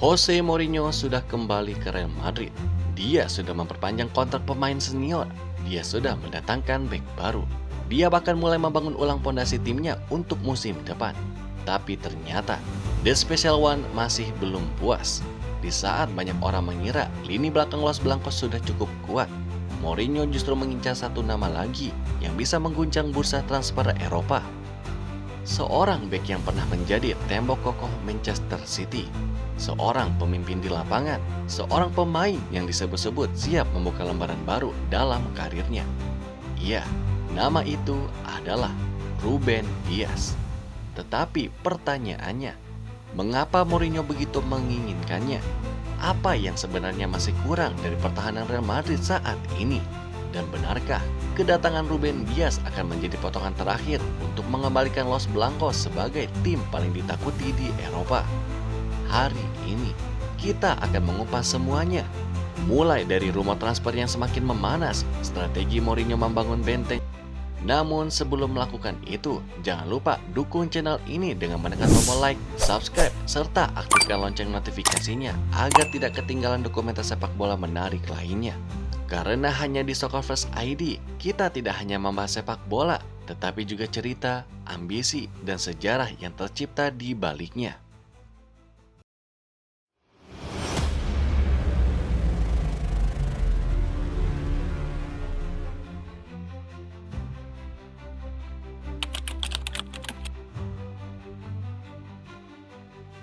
Jose Mourinho sudah kembali ke Real Madrid. Dia sudah memperpanjang kontrak pemain senior. Dia sudah mendatangkan bek baru. Dia bahkan mulai membangun ulang pondasi timnya untuk musim depan. Tapi ternyata, The Special One masih belum puas. Di saat banyak orang mengira lini belakang Los Blancos sudah cukup kuat, Mourinho justru mengincar satu nama lagi yang bisa mengguncang bursa transfer Eropa. Seorang bek yang pernah menjadi tembok kokoh Manchester City, seorang pemimpin di lapangan, seorang pemain yang disebut-sebut siap membuka lembaran baru dalam karirnya. Iya, nama itu adalah Ruben Dias. Tetapi pertanyaannya, mengapa Mourinho begitu menginginkannya? Apa yang sebenarnya masih kurang dari pertahanan Real Madrid saat ini? Dan benarkah kedatangan Ruben Dias akan menjadi potongan terakhir untuk mengembalikan Los Blancos sebagai tim paling ditakuti di Eropa? Hari ini kita akan mengupas semuanya. Mulai dari rumor transfer yang semakin memanas, strategi Mourinho membangun benteng. Namun sebelum melakukan itu, jangan lupa dukung channel ini dengan menekan tombol like, subscribe, serta aktifkan lonceng notifikasinya agar tidak ketinggalan dokumenter sepak bola menarik lainnya. Karena hanya di Soccerverse ID, kita tidak hanya membahas sepak bola, tetapi juga cerita, ambisi, dan sejarah yang tercipta di baliknya.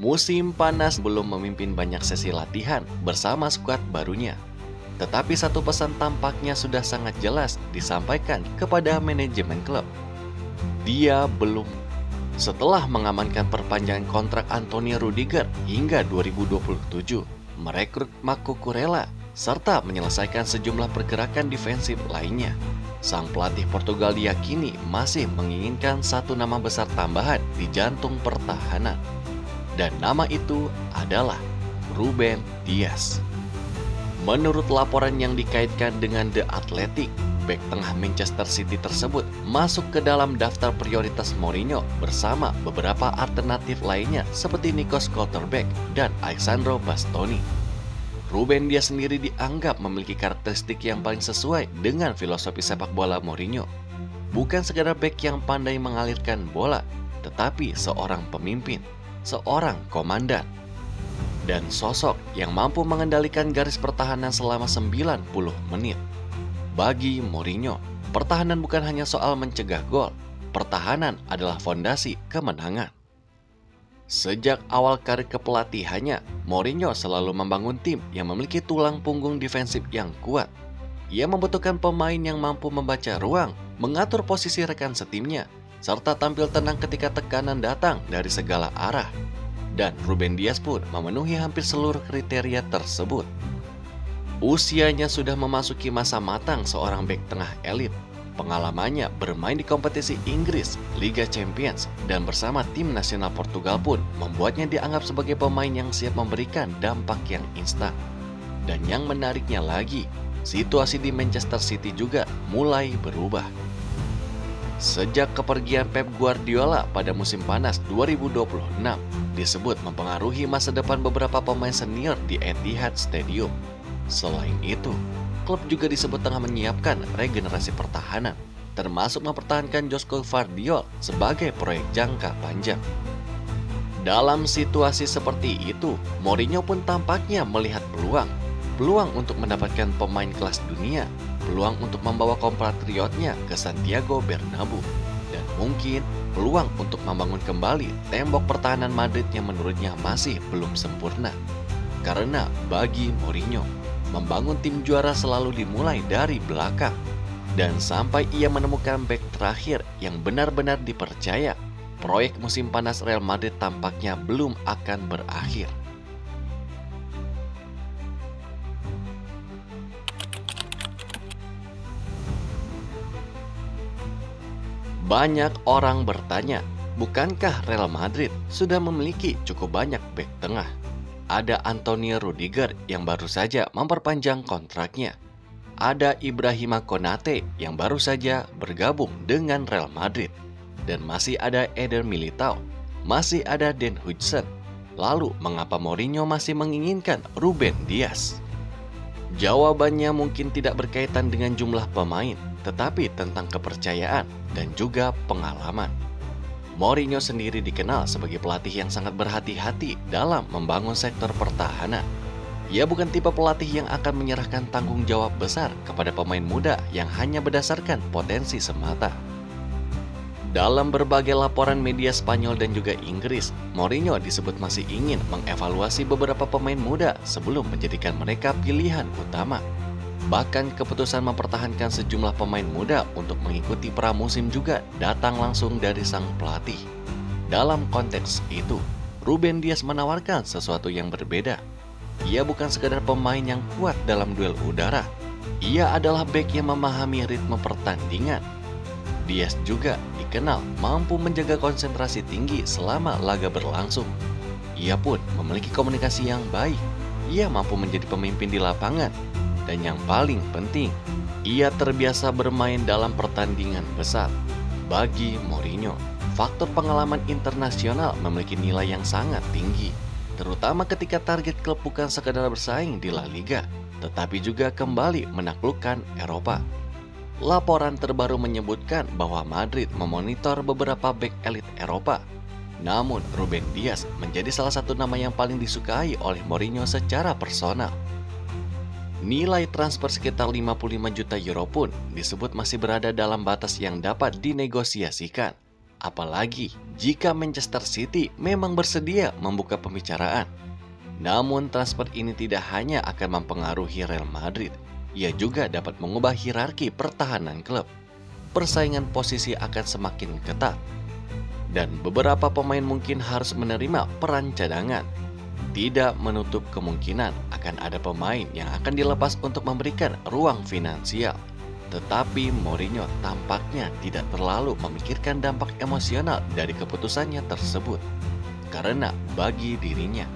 Musim panas belum memimpin banyak sesi latihan bersama skuad barunya. Tetapi satu pesan tampaknya sudah sangat jelas disampaikan kepada manajemen klub. Dia belum. Setelah mengamankan perpanjangan kontrak Antonio Rudiger hingga 2027, merekrut Marco Kurela, serta menyelesaikan sejumlah pergerakan defensif lainnya, sang pelatih Portugal diyakini masih menginginkan satu nama besar tambahan di jantung pertahanan. Dan nama itu adalah Ruben Dias. Menurut laporan yang dikaitkan dengan The Athletic, bek tengah Manchester City tersebut masuk ke dalam daftar prioritas Mourinho bersama beberapa alternatif lainnya seperti Nico Schlotterbeck dan Alessandro Bastoni. Ruben Dias sendiri dianggap memiliki karakteristik yang paling sesuai dengan filosofi sepak bola Mourinho. Bukan sekadar bek yang pandai mengalirkan bola, tetapi seorang pemimpin, seorang komandan, dan sosok yang mampu mengendalikan garis pertahanan selama 90 menit. Bagi Mourinho, pertahanan bukan hanya soal mencegah gol, pertahanan adalah fondasi kemenangan. Sejak awal karir kepelatihannya, Mourinho selalu membangun tim yang memiliki tulang punggung defensif yang kuat. Ia membutuhkan pemain yang mampu membaca ruang, mengatur posisi rekan setimnya, serta tampil tenang ketika tekanan datang dari segala arah. Dan Ruben Dias pun memenuhi hampir seluruh kriteria tersebut. Usianya sudah memasuki masa matang seorang bek tengah elit. Pengalamannya bermain di kompetisi Inggris, Liga Champions, dan bersama tim nasional Portugal pun membuatnya dianggap sebagai pemain yang siap memberikan dampak yang instan. Dan yang menariknya lagi, situasi di Manchester City juga mulai berubah. Sejak kepergian Pep Guardiola pada musim panas 2026, disebut mempengaruhi masa depan beberapa pemain senior di Etihad Stadium. Selain itu, klub juga disebut tengah menyiapkan regenerasi pertahanan, termasuk mempertahankan Josko Gvardiol sebagai proyek jangka panjang. Dalam situasi seperti itu, Mourinho pun tampaknya melihat peluang untuk mendapatkan pemain kelas dunia, peluang untuk membawa kompatriotnya ke Santiago Bernabeu, dan mungkin peluang untuk membangun kembali tembok pertahanan Madrid yang menurutnya masih belum sempurna. Karena bagi Mourinho, membangun tim juara selalu dimulai dari belakang, dan sampai ia menemukan bek terakhir yang benar-benar dipercaya, proyek musim panas Real Madrid tampaknya belum akan berakhir. Banyak orang bertanya, bukankah Real Madrid sudah memiliki cukup banyak bek tengah? Ada Antonio Rudiger yang baru saja memperpanjang kontraknya. Ada Ibrahima Konate yang baru saja bergabung dengan Real Madrid. Dan masih ada Eder Militao, masih ada Dan Hudson. Lalu, mengapa Mourinho masih menginginkan Ruben Dias? Jawabannya mungkin tidak berkaitan dengan jumlah pemain, tetapi tentang kepercayaan dan juga pengalaman. Mourinho sendiri dikenal sebagai pelatih yang sangat berhati-hati dalam membangun sektor pertahanan. Ia bukan tipe pelatih yang akan menyerahkan tanggung jawab besar kepada pemain muda yang hanya berdasarkan potensi semata. Dalam berbagai laporan media Spanyol dan juga Inggris, Mourinho disebut masih ingin mengevaluasi beberapa pemain muda sebelum menjadikan mereka pilihan utama. Bahkan keputusan mempertahankan sejumlah pemain muda untuk mengikuti pramusim juga datang langsung dari sang pelatih. Dalam konteks itu, Ruben Dias menawarkan sesuatu yang berbeda. Ia bukan sekadar pemain yang kuat dalam duel udara. Ia adalah bek yang memahami ritme pertandingan. Dias juga dikenal mampu menjaga konsentrasi tinggi selama laga berlangsung. Ia pun memiliki komunikasi yang baik. Ia mampu menjadi pemimpin di lapangan. Dan yang paling penting, ia terbiasa bermain dalam pertandingan besar. Bagi Mourinho, faktor pengalaman internasional memiliki nilai yang sangat tinggi, terutama ketika target klub bukan sekadar bersaing di La Liga, tetapi juga kembali menaklukkan Eropa. Laporan terbaru menyebutkan bahwa Madrid memonitor beberapa bek elit Eropa. Namun, Ruben Dias menjadi salah satu nama yang paling disukai oleh Mourinho secara personal. Nilai transfer sekitar 55 juta euro pun disebut masih berada dalam batas yang dapat dinegosiasikan. Apalagi jika Manchester City memang bersedia membuka pembicaraan. Namun transfer ini tidak hanya akan mempengaruhi Real Madrid, ia juga dapat mengubah hierarki pertahanan klub. Persaingan posisi akan semakin ketat. Dan beberapa pemain mungkin harus menerima peran cadangan. Tidak menutup kemungkinan akan ada pemain yang akan dilepas untuk memberikan ruang finansial. Tetapi Mourinho tampaknya tidak terlalu memikirkan dampak emosional dari keputusannya tersebut. Karena bagi dirinya,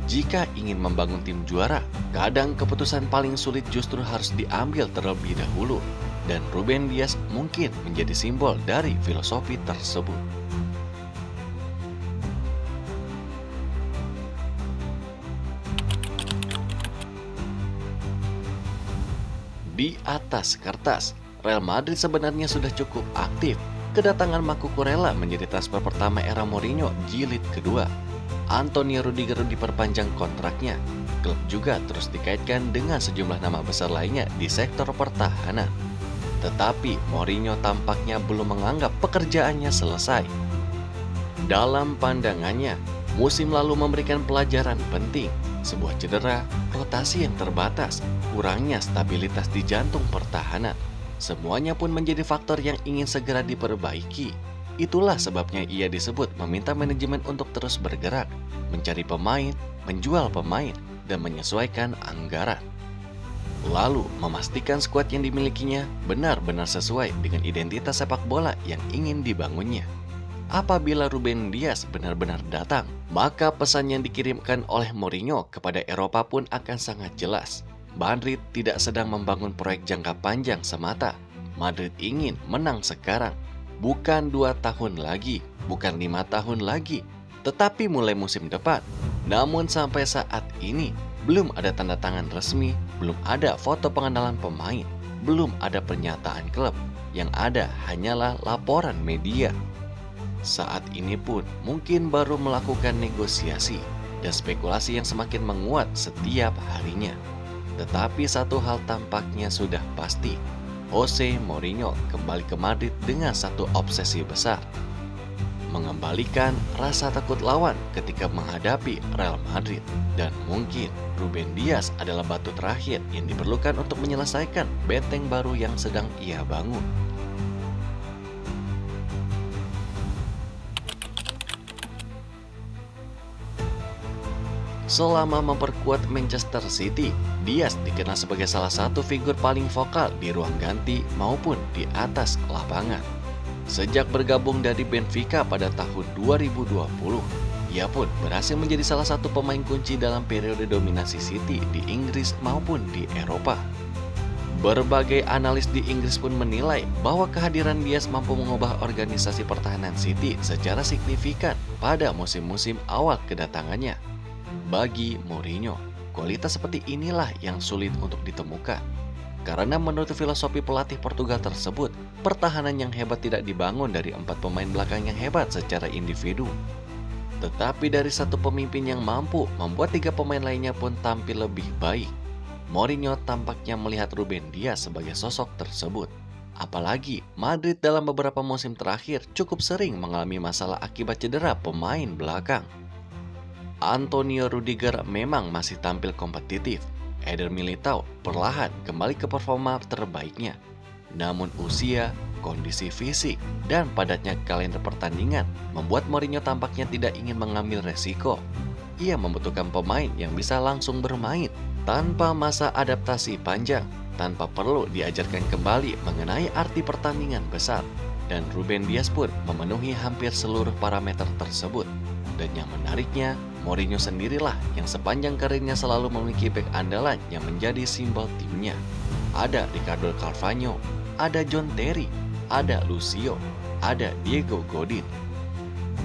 jika ingin membangun tim juara, kadang keputusan paling sulit justru harus diambil terlebih dahulu. Dan Ruben Dias mungkin menjadi simbol dari filosofi tersebut. Di atas kertas, Real Madrid sebenarnya sudah cukup aktif. Kedatangan Marco Kurela menjadi transfer pertama era Mourinho jilid kedua. Antonio Rudiger diperpanjang kontraknya. Klub juga terus dikaitkan dengan sejumlah nama besar lainnya di sektor pertahanan. Tetapi Mourinho tampaknya belum menganggap pekerjaannya selesai. Dalam pandangannya, musim lalu memberikan pelajaran penting. Sebuah cedera, rotasi yang terbatas, kurangnya stabilitas di jantung pertahanan. Semuanya pun menjadi faktor yang ingin segera diperbaiki. Itulah sebabnya ia disebut meminta manajemen untuk terus bergerak, mencari pemain, menjual pemain, dan menyesuaikan anggaran. Lalu memastikan skuad yang dimilikinya benar-benar sesuai dengan identitas sepak bola yang ingin dibangunnya. Apabila Ruben Dias benar-benar datang, maka pesan yang dikirimkan oleh Mourinho kepada Eropa pun akan sangat jelas. Madrid tidak sedang membangun proyek jangka panjang semata. Madrid ingin menang sekarang, bukan 2 tahun lagi, bukan 5 tahun lagi, tetapi mulai musim depan. Namun sampai saat ini, belum ada tanda tangan resmi, belum ada foto pengenalan pemain, belum ada pernyataan klub. Yang ada hanyalah laporan media. Saat ini pun mungkin baru melakukan negosiasi dan spekulasi yang semakin menguat setiap harinya. Tetapi satu hal tampaknya sudah pasti, Jose Mourinho kembali ke Madrid dengan satu obsesi besar. Mengembalikan rasa takut lawan ketika menghadapi Real Madrid. Dan mungkin Ruben Dias adalah batu terakhir yang diperlukan untuk menyelesaikan benteng baru yang sedang ia bangun. Selama memperkuat Manchester City, Dias dikenal sebagai salah satu figur paling vokal di ruang ganti maupun di atas lapangan. Sejak bergabung dari Benfica pada tahun 2020, ia pun berhasil menjadi salah satu pemain kunci dalam periode dominasi City di Inggris maupun di Eropa. Berbagai analis di Inggris pun menilai bahwa kehadiran Diaz mampu mengubah organisasi pertahanan City secara signifikan pada musim-musim awal kedatangannya. Bagi Mourinho, kualitas seperti inilah yang sulit untuk ditemukan. Karena menurut filosofi pelatih Portugal tersebut, pertahanan yang hebat tidak dibangun dari 4 pemain belakang yang hebat secara individu. Tetapi dari satu pemimpin yang mampu membuat 3 pemain lainnya pun tampil lebih baik. Mourinho tampaknya melihat Ruben Dias sebagai sosok tersebut. Apalagi Madrid dalam beberapa musim terakhir cukup sering mengalami masalah akibat cedera pemain belakang. Antonio Rudiger memang masih tampil kompetitif. Eder Militao perlahan kembali ke performa terbaiknya. Namun usia, kondisi fisik, dan padatnya kalender pertandingan membuat Mourinho tampaknya tidak ingin mengambil resiko. Ia membutuhkan pemain yang bisa langsung bermain tanpa masa adaptasi panjang, tanpa perlu diajarkan kembali mengenai arti pertandingan besar. Dan Ruben Dias pun memenuhi hampir seluruh parameter tersebut. Dan yang menariknya, Mourinho sendirilah yang sepanjang karirnya selalu memiliki bek andalan yang menjadi simbol timnya. Ada Ricardo Carvalho, ada John Terry, ada Lucio, ada Diego Godin.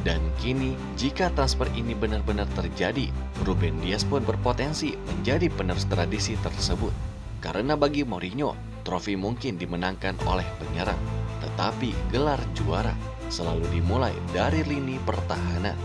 Dan kini, jika transfer ini benar-benar terjadi, Ruben Dias pun berpotensi menjadi penerus tradisi tersebut. Karena bagi Mourinho, trofi mungkin dimenangkan oleh penyerang, tetapi gelar juara selalu dimulai dari lini pertahanan.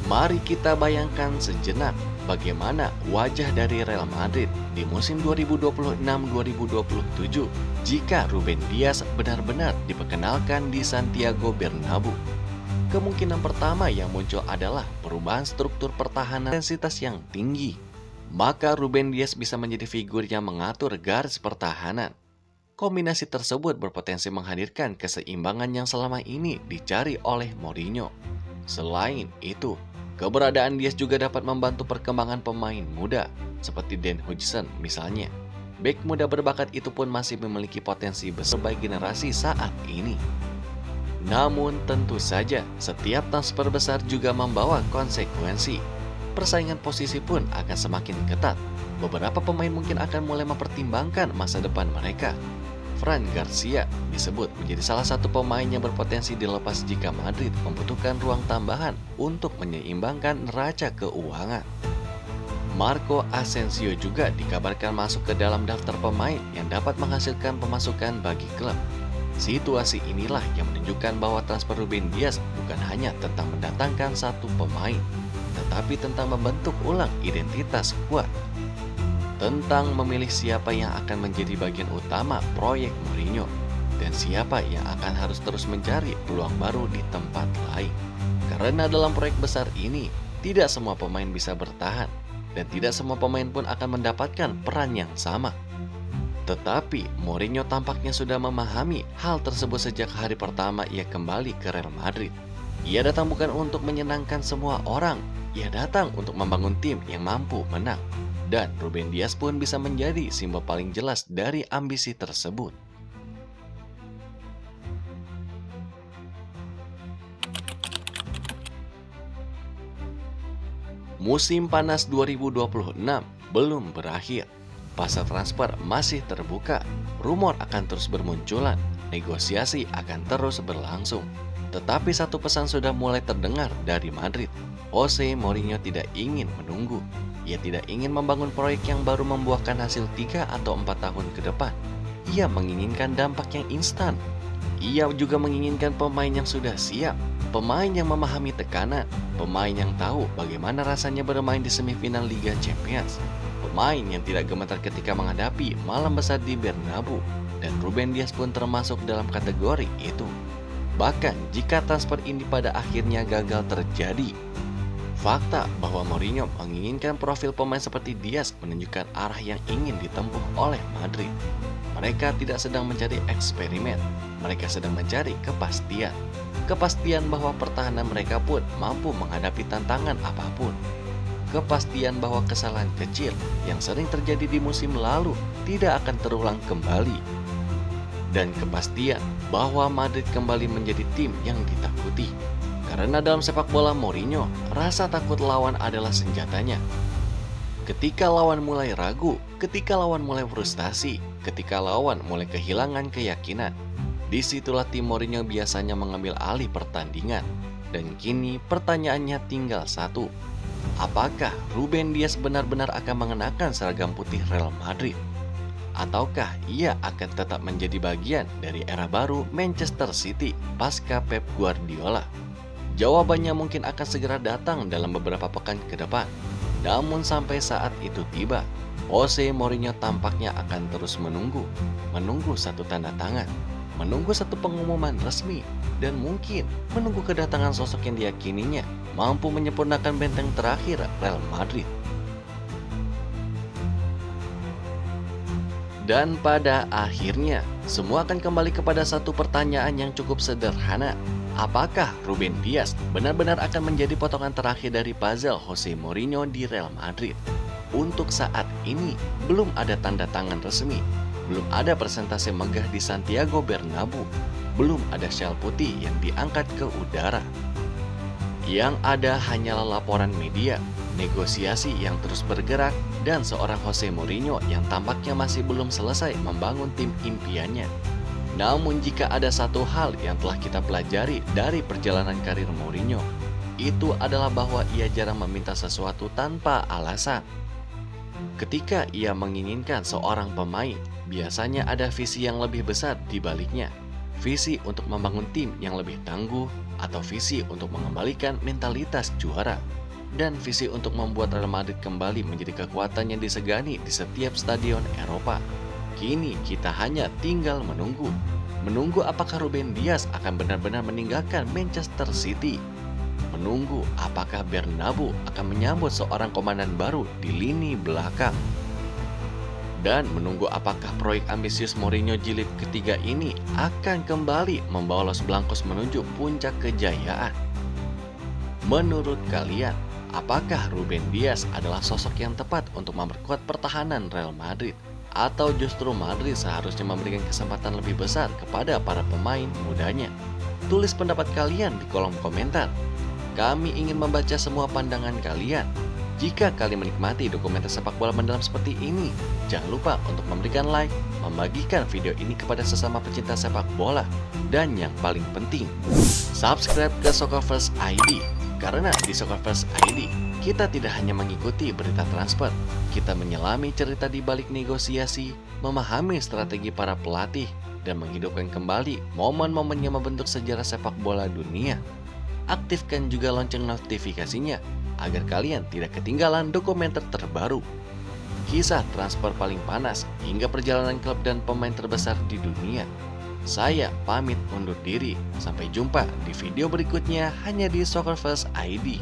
Mari kita bayangkan sejenak bagaimana wajah dari Real Madrid di musim 2026-2027 jika Ruben Dias benar-benar diperkenalkan di Santiago Bernabeu. Kemungkinan pertama yang muncul adalah perubahan struktur pertahanan intensitas yang tinggi. Maka Ruben Dias bisa menjadi figur yang mengatur garis pertahanan. Kombinasi tersebut berpotensi menghadirkan keseimbangan yang selama ini dicari oleh Mourinho. Selain itu, keberadaan Dias juga dapat membantu perkembangan pemain muda, seperti Dan Hutchinson misalnya. Bek muda berbakat itu pun masih memiliki potensi besar bagi generasi saat ini. Namun tentu saja, setiap transfer besar juga membawa konsekuensi. Persaingan posisi pun akan semakin ketat. Beberapa pemain mungkin akan mulai mempertimbangkan masa depan mereka. Fran Garcia disebut menjadi salah satu pemain yang berpotensi dilepas jika Madrid membutuhkan ruang tambahan untuk menyeimbangkan neraca keuangan. Marco Asensio juga dikabarkan masuk ke dalam daftar pemain yang dapat menghasilkan pemasukan bagi klub. Situasi inilah yang menunjukkan bahwa transfer Ruben Dias bukan hanya tentang mendatangkan satu pemain, tetapi tentang membentuk ulang identitas skuad. Tentang memilih siapa yang akan menjadi bagian utama proyek Mourinho dan siapa yang akan harus terus mencari peluang baru di tempat lain. Karena dalam proyek besar ini, tidak semua pemain bisa bertahan dan tidak semua pemain pun akan mendapatkan peran yang sama. Tetapi Mourinho tampaknya sudah memahami hal tersebut sejak hari pertama ia kembali ke Real Madrid. Ia datang bukan untuk menyenangkan semua orang, ia datang untuk membangun tim yang mampu menang. Dan Ruben Dias pun bisa menjadi simbol paling jelas dari ambisi tersebut. Musim panas 2026 belum berakhir. Pasar transfer masih terbuka, rumor akan terus bermunculan, negosiasi akan terus berlangsung. Tetapi satu pesan sudah mulai terdengar dari Madrid. Jose Mourinho tidak ingin menunggu. Ia tidak ingin membangun proyek yang baru membuahkan hasil 3 atau 4 tahun ke depan. Ia menginginkan dampak yang instan. Ia juga menginginkan pemain yang sudah siap, pemain yang memahami tekanan, pemain yang tahu bagaimana rasanya bermain di semifinal Liga Champions. Pemain yang tidak gemetar ketika menghadapi malam besar di Bernabeu, dan Ruben Dias pun termasuk dalam kategori itu. Bahkan jika transfer ini pada akhirnya gagal terjadi, fakta bahwa Mourinho menginginkan profil pemain seperti Dias menunjukkan arah yang ingin ditempuh oleh Madrid. Mereka tidak sedang mencari eksperimen, mereka sedang mencari kepastian. Kepastian bahwa pertahanan mereka pun mampu menghadapi tantangan apapun. Kepastian bahwa kesalahan kecil yang sering terjadi di musim lalu tidak akan terulang kembali. Dan kepastian bahwa Madrid kembali menjadi tim yang ditakuti. Karena dalam sepak bola Mourinho, rasa takut lawan adalah senjatanya. Ketika lawan mulai ragu, ketika lawan mulai frustasi, ketika lawan mulai kehilangan keyakinan, disitulah tim Mourinho biasanya mengambil alih pertandingan. Dan kini pertanyaannya tinggal satu. Apakah Ruben Dias benar-benar akan mengenakan seragam putih Real Madrid? Ataukah ia akan tetap menjadi bagian dari era baru Manchester City pasca Pep Guardiola? Jawabannya mungkin akan segera datang dalam beberapa pekan ke depan. Namun sampai saat itu tiba, Jose Mourinho tampaknya akan terus menunggu satu tanda tangan, menunggu satu pengumuman resmi, dan mungkin menunggu kedatangan sosok yang diyakininya mampu menyempurnakan benteng terakhir Real Madrid. Dan pada akhirnya, semua akan kembali kepada satu pertanyaan yang cukup sederhana. Apakah Ruben Dias benar-benar akan menjadi potongan terakhir dari puzzle Jose Mourinho di Real Madrid? Untuk saat ini, belum ada tanda tangan resmi, belum ada persentase megah di Santiago Bernabeu, belum ada syal putih yang diangkat ke udara. Yang ada hanyalah laporan media, negosiasi yang terus bergerak, dan seorang Jose Mourinho yang tampaknya masih belum selesai membangun tim impiannya. Namun jika ada satu hal yang telah kita pelajari dari perjalanan karir Mourinho, itu adalah bahwa ia jarang meminta sesuatu tanpa alasan. Ketika ia menginginkan seorang pemain, biasanya ada visi yang lebih besar di baliknya. Visi untuk membangun tim yang lebih tangguh, atau visi untuk mengembalikan mentalitas juara, dan visi untuk membuat Real Madrid kembali menjadi kekuatan yang disegani di setiap stadion Eropa. Kini kita hanya tinggal menunggu apakah Ruben Dias akan benar-benar meninggalkan Manchester City, menunggu apakah Bernabeu akan menyambut seorang komandan baru di lini belakang, dan menunggu apakah proyek ambisius Mourinho jilid ketiga ini akan kembali membawa Los Blancos menuju puncak kejayaan. Menurut kalian, apakah Ruben Dias adalah sosok yang tepat untuk memperkuat pertahanan Real Madrid? Atau justru Madrid seharusnya memberikan kesempatan lebih besar kepada para pemain mudanya? Tulis pendapat kalian di kolom komentar. Kami ingin membaca semua pandangan kalian. Jika kalian menikmati dokumenter sepak bola mendalam seperti ini, jangan lupa untuk memberikan like, membagikan video ini kepada sesama pecinta sepak bola, dan yang paling penting, subscribe ke Soccerverse ID. Karena di Soccerverse ID, kita tidak hanya mengikuti berita transfer, kita menyelami cerita di balik negosiasi, memahami strategi para pelatih, dan menghidupkan kembali momen-momen yang membentuk sejarah sepak bola dunia. Aktifkan juga lonceng notifikasinya, agar kalian tidak ketinggalan dokumenter terbaru. Kisah transfer paling panas hingga perjalanan klub dan pemain terbesar di dunia. Saya pamit undur diri, sampai jumpa di video berikutnya hanya di Soccerverse ID.